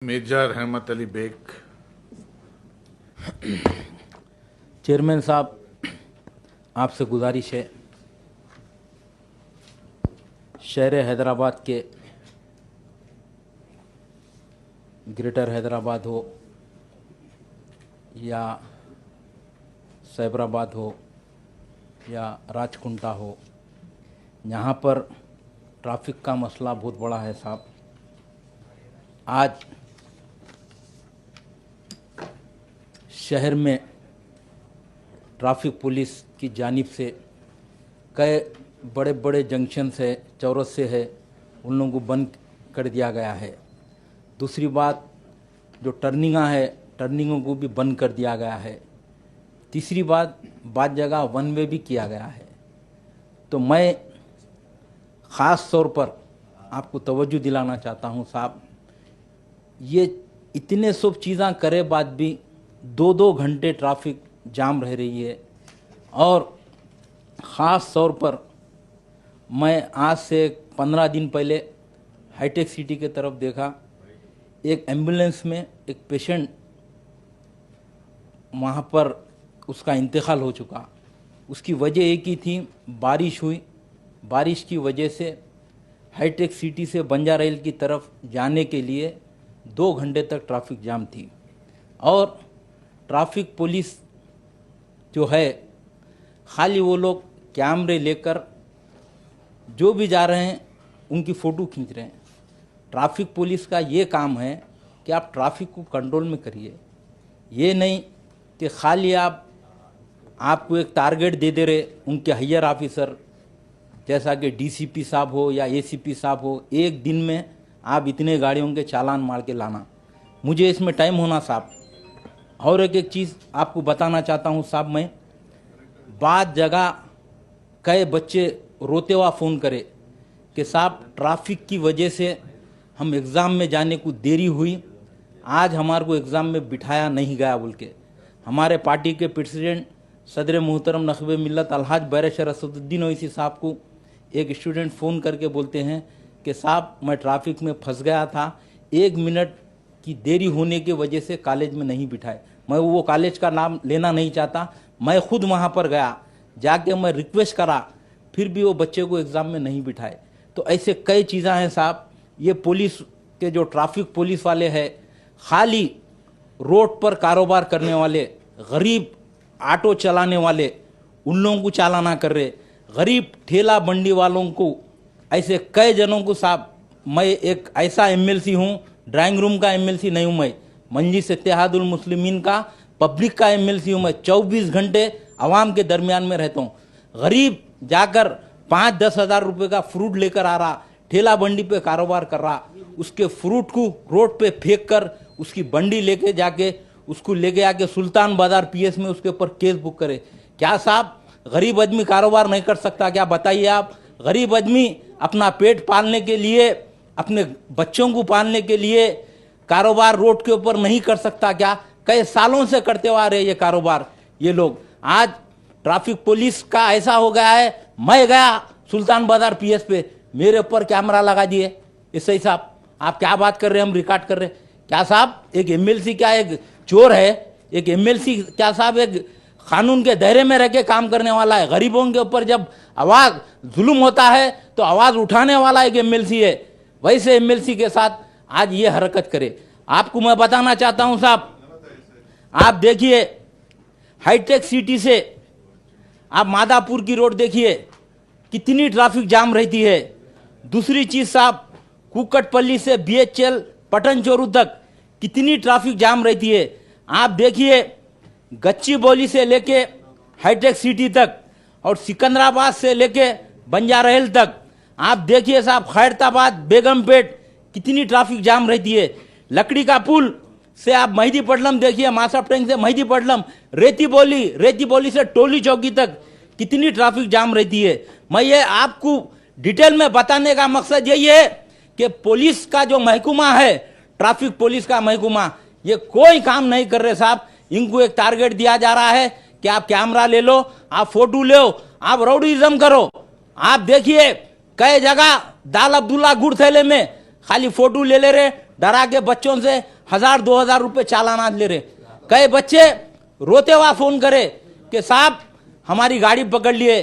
मिर्जा रहमत Ali bag. Chairman साहब, आपसे गुजारिश है, शहर हैदराबाद के ग्रेटर हैदराबाद हो या सैबराबाद हो या राजकुंटा हो, यहाँ पर ट्रैफिक का मसला बहुत बड़ा है साहब। आज शहर में ट्रैफिक पुलिस की जानिब से कई बड़े बड़े जंक्शन है, चौरस्ते है, उन लोगों को बंद कर दिया गया है। दूसरी बात, जो टर्निंगां है, टर्निंगों को भी बंद कर दिया गया है। तीसरी बात, बाद जगह वन वे भी किया गया है। तो मैं ख़ास तौर पर आपको तवज्जो दिलाना चाहता हूं साहब, ये इतने सब चीज़ें करे बाद भी 2-2 घंटे ट्रैफिक जाम रह रही है। और ख़ास तौर पर मैं आज से 15 दिन पहले हाईटेक सिटी के तरफ देखा, एक एम्बुलेंस में एक पेशेंट वहाँ पर उसका इंतकाल हो चुका। उसकी वजह एक ही थी, बारिश हुई। बारिश की वजह से हाईटेक सिटी से बंजारा हिल की तरफ जाने के लिए 2 घंटे तक ट्रैफिक जाम थी। और ट्रैफिक पुलिस जो है, खाली वो लोग कैमरे लेकर जो भी जा रहे हैं उनकी फ़ोटो खींच रहे हैं। ट्रैफिक पुलिस का ये काम है कि आप ट्रैफिक को कंट्रोल में करिए, ये नहीं कि खाली आपको एक टारगेट दे रहे उनके हायर ऑफिसर, जैसा कि डीसीपी साहब हो या एसीपी साहब हो, एक दिन में आप इतने गाड़ियों के चालान मार के लाना। मुझे इसमें टाइम होना साहब। और एक चीज़ आपको बताना चाहता हूँ साहब, मैं बाद जगह कई बच्चे रोते हुआ फ़ोन करे कि साहब ट्रैफिक की वजह से हम एग्ज़ाम में जाने को देरी हुई, आज हमारे को एग्ज़ाम में बिठाया नहीं गया बोल के। हमारे पार्टी के प्रेसिडेंट सदर मोहतरम नखबे मिल्लत अलहाज बैरिस्टर असदुद्दीन ओवैसी साहब को एक स्टूडेंट फ़ोन करके बोलते हैं कि साहब मैं ट्रैफिक में फंस गया था, 1 मिनट की देरी होने की वजह से कॉलेज में नहीं बिठाए। मैं वो कॉलेज का नाम लेना नहीं चाहता, मैं खुद वहाँ पर गया, जाके मैं रिक्वेस्ट करा, फिर भी वो बच्चे को एग्ज़ाम में नहीं बिठाए। तो ऐसे कई चीज़ें हैं साहब। ये पुलिस के जो ट्रैफिक पुलिस वाले हैं, खाली रोड पर कारोबार करने वाले, गरीब ऑटो चलाने वाले, उन लोगों को चालाना कर रहे, गरीब ठेला बंडी वालों को, ऐसे कई जनों को साहब। मैं एक ऐसा एमएलसी हूँ, ड्राइंग रूम का एमएलसी नहीं हूँ, मैं मंजिस इत्तेहादुल मुस्लिमीन का पब्लिक का एमएलसी हूँ। मैं 24 घंटे आवाम के दरमियान में रहता हूँ। गरीब जाकर 5-10 हज़ार रुपये का फ्रूट लेकर आ रहा, ठेला बंडी पे कारोबार कर रहा, उसके फ्रूट को रोड पे फेंक कर उसकी बंडी लेके जाके उसको लेके आके सुल्तान बाजार पीएस में उसके ऊपर केस बुक करे। क्या साहब गरीब आदमी कारोबार नहीं कर सकता क्या? बताइए आप। गरीब आदमी अपना पेट पालने के लिए, अपने बच्चों को पालने के लिए कारोबार रोड के ऊपर नहीं कर सकता क्या? कई सालों से करते हुए आ रहे ये कारोबार ये लोग। आज ट्रैफिक पुलिस का ऐसा हो गया है, मैं गया सुल्तान बाजार पीएस पे, मेरे ऊपर कैमरा लगा दिए। इससे साहब आप क्या बात कर रहे हैं, हम रिकॉर्ड कर रहे हैं क्या साहब? एक एमएलसी क्या एक चोर है? एक एमएलसी क्या साहब एक कानून के दायरे में रह के काम करने वाला है? गरीबों के ऊपर जब आवाज़ जुल्म होता है तो आवाज़ उठाने वाला एक एमएलसी है। वैसे एमएलसी के साथ आज ये हरकत करे। आपको मैं बताना चाहता हूं साहब, आप देखिए हाईटेक सिटी से आप मादापुर की रोड देखिए, कितनी ट्रैफिक जाम रहती है। दूसरी चीज़ साहब, कुकटपल्ली से बीएचएल पटन चोरू तक कितनी ट्रैफिक जाम रहती है। आप देखिए गच्चीबौली से लेके हाईटेक सिटी तक और सिकंदराबाद से लेके बंजारा हिल तक आप देखिए साहब, खैरताबाद बेगमपेट कितनी ट्रैफिक जाम रहती है। लकड़ी का पुल से आप मेहदीपट्टनम देखिए, मासाप टैंक से मेहदीपट्टनम, रेती बोली से टोली चौकी तक कितनी ट्रैफिक जाम रहती है। मैं ये आपको डिटेल में बताने का मकसद यही है कि पुलिस का जो महकमा है, ट्रैफिक पुलिस का महकमा, ये कोई काम नहीं कर रहे साहब। इनको एक टारगेट दिया जा रहा है कि आप कैमरा ले लो, आप फोटो लो, आप राउडीज़म करो। आप देखिए कई जगह दाल अब्दुल्ला गुड़ थैले में खाली फोटो ले रहे, डरा के बच्चों से 1000-2000 रुपए चालान ले रहे। कई बच्चे रोते हुआ फोन करे कि साहब हमारी गाड़ी पकड़ लिए,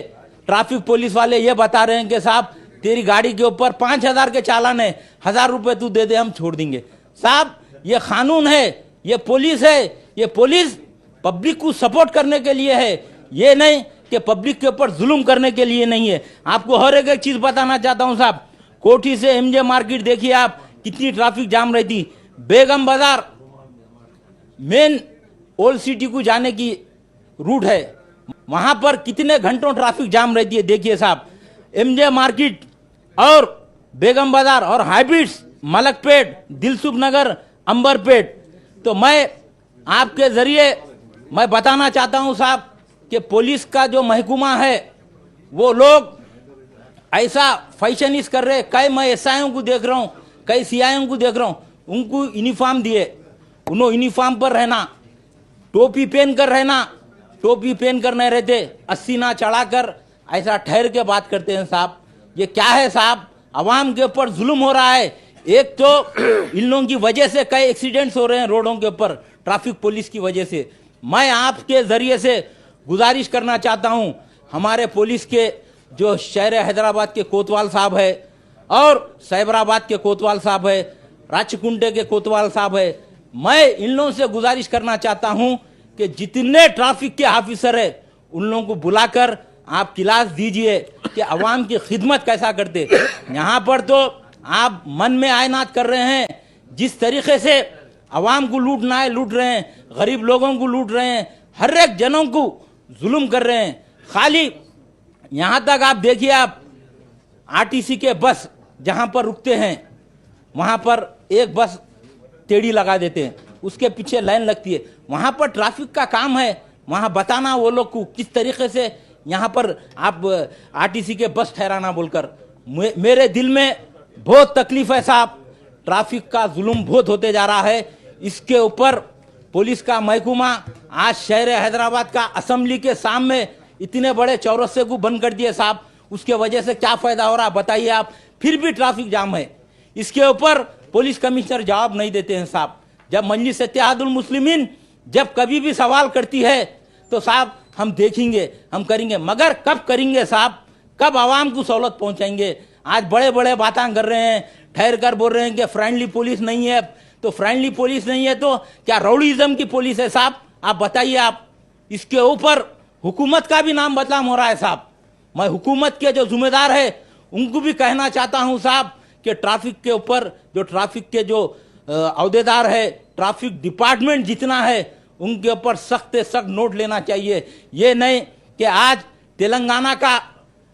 ट्रैफिक पुलिस वाले ये बता रहे हैं कि साहब तेरी गाड़ी के ऊपर 5000 के चालान है, 1000 रुपए तू दे दे हम छोड़ देंगे। साहब ये कानून है, ये पुलिस है, ये पुलिस पब्लिक को सपोर्ट करने के लिए है, ये नहीं कि पब्लिक के ऊपर जुल्म करने के लिए नहीं है। आपको हर एक चीज बताना चाहता हूं साहब, कोठी से एमजे मार्केट देखिए आप, कितनी ट्रैफिक जाम रहती। बेगम बाजार मेन ओल्ड सिटी को जाने की रूट है, वहां पर कितने घंटों ट्रैफिक जाम रहती है। देखिए साहब, एमजे मार्केट और बेगम बाजार और हाइब्रिड्स, मलकपेट, दिलसुख नगर, अंबरपेट। तो मैं आपके जरिए मैं बताना चाहता हूं साहब कि पुलिस का जो महकमा है वो लोग ऐसा फैशनिस कर रहे। कई मैं एसआईओं को देख रहा हूं, कई सीआईओं को देख रहा हूं, उनको यूनिफॉर्म दिए, उन्होंने यूनिफॉर्म पर रहना, टोपी पहन कर रहना, टोपी पहन कर नहीं रहते, अस्सीना चढ़ाकर ऐसा ठहर के बात करते हैं। साहब ये क्या है साहब, आवाम के ऊपर जुल्म हो रहा है। एक तो इन लोगों की वजह से कई एक्सीडेंट्स हो रहे हैं रोडों के ऊपर, ट्रैफिक पुलिस की वजह से। मैं आपके जरिए से गुजारिश करना चाहता हूं, हमारे पुलिस के जो शहर हैदराबाद के कोतवाल साहब है और साइबराबाद के कोतवाल साहब है, राचकुंडे के कोतवाल साहब है, मैं इन लोगों से गुजारिश करना चाहता हूं कि जितने ट्रैफिक के ऑफिसर है उन लोगों को बुलाकर आप क्लास दीजिए कि अवाम की खिदमत कैसा करते। यहाँ पर तो आप मन में आयनात कर रहे हैं, जिस तरीके से अवाम को लूटना है लूट रहे हैं, गरीब लोगों को लूट रहे हैं, हर एक जनों को जुल्म कर रहे हैं। खाली यहाँ तक आप देखिए, आप आरटीसी के बस जहाँ पर रुकते हैं वहाँ पर एक बस टेढ़ी लगा देते हैं, उसके पीछे लाइन लगती है। वहाँ पर ट्रैफिक का काम है वहाँ बताना वो लोग को किस तरीके से यहाँ पर आप आरटीसी के बस ठहराना बोलकर। मेरे दिल में बहुत तकलीफ है साहब, ट्रैफिक का जुल्म बहुत होते जा रहा है। इसके ऊपर पुलिस का महकमा आज शहर हैदराबाद का असेंबली के सामने इतने बड़े चौरस्ते को बंद कर दिए साहब, उसके वजह से क्या फायदा हो रहा बताइए आप। फिर भी ट्रैफिक जाम है, इसके ऊपर पुलिस कमिश्नर जवाब नहीं देते हैं साहब। जब मजलिस इत्तेहादुल मुस्लिमीन जब कभी भी सवाल करती है तो साहब हम देखेंगे, हम करेंगे, मगर कब करेंगे साहब, कब आवाम को सहूलत पहुंचाएंगे। आज बड़े बड़े बातें कर रहे हैं, ठहर कर बोल रहे हैं कि फ्रेंडली पुलिस नहीं है। तो फ्रेंडली पुलिस नहीं है तो क्या राउडीज़म की पुलिस है साहब? आप बताइए। आप इसके ऊपर हुकूमत का भी नाम बदनाम हो रहा है साहब। मैं हुकूमत के जो जिम्मेदार है उनको भी कहना चाहता हूं साहब कि ट्रैफिक के ऊपर जो ट्रैफिक के जो अहदेदार है, ट्रैफिक डिपार्टमेंट जितना है, उनके ऊपर सख्त से सख्त नोट लेना चाहिए। ये नहीं कि आज तेलंगाना का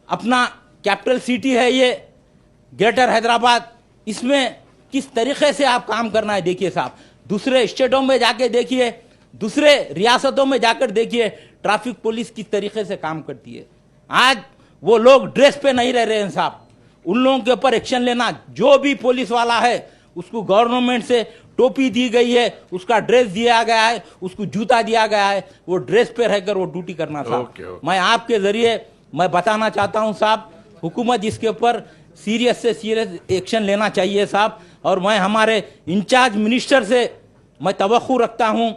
अपना कैपिटल सिटी है ये ग्रेटर हैदराबाद, इसमें किस तरीके से आप काम करना है देखिए साहब। दूसरे स्टेटों में जाके देखिए, दूसरे रियासतों में जाकर देखिए ट्रैफिक पुलिस किस तरीके से काम करती है। आज वो लोग ड्रेस पे नहीं रह रहे हैं साहब, उन लोगों के ऊपर एक्शन लेना। जो भी पुलिस वाला है उसको गवर्नमेंट से टोपी दी गई है, उसका ड्रेस दिया गया है, उसको जूता दिया गया है, वो ड्रेस पे रहकर वो ड्यूटी करना साहब। मैं आपके जरिए मैं बताना चाहता हूं साहब, हुकूमत इसके ऊपर सीरियस से सीरियस एक्शन लेना चाहिए साहब। और मैं हमारे इंचार्ज मिनिस्टर से मैं तवक्कु रखता हूं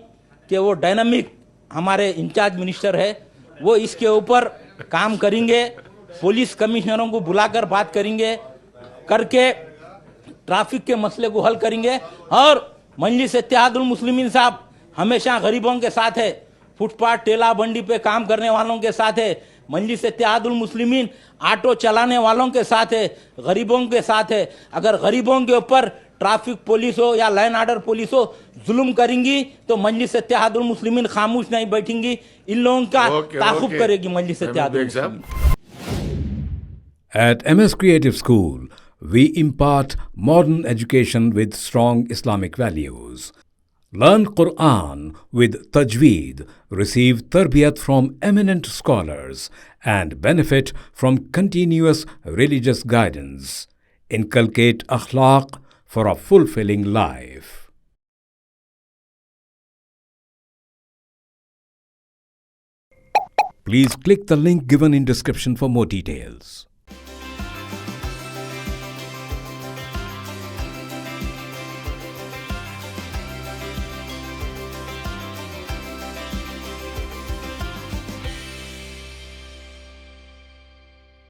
कि वो डायनामिक हमारे इंचार्ज मिनिस्टर है, वो इसके ऊपर काम करेंगे, पुलिस कमिश्नरों को बुलाकर बात करेंगे, करके ट्रैफिक के मसले को हल करेंगे। और मजलिस इत्तेहादुल मुस्लिमीन साहब हमेशा गरीबों के साथ है, फुटपाथ ठेला बंडी पे काम करने वालों के साथ है। मजलिस इत्तेहादुल मुस्लिमीन ऑटो चलाने वालों के साथ है, गरीबों के साथ है। अगर गरीबों के ऊपर ट्रैफिक पुलिस हो या लाइन ऑर्डर पुलिस हो जुल्म करेंगी तो मजलिस इत्तेहादुल मुस्लिमीन खामोश नहीं बैठेंगी, इन लोगों का ताक़ुब करेगी मजलिस Ittehadul Muslimeen. At MS Creative School, we impart modern education with strong Islamic values. Learn Quran with Tajweed, receive tarbiyat from eminent scholars, and benefit from continuous religious guidance. Inculcate akhlaq for a fulfilling life. Please click the link given in description for more details.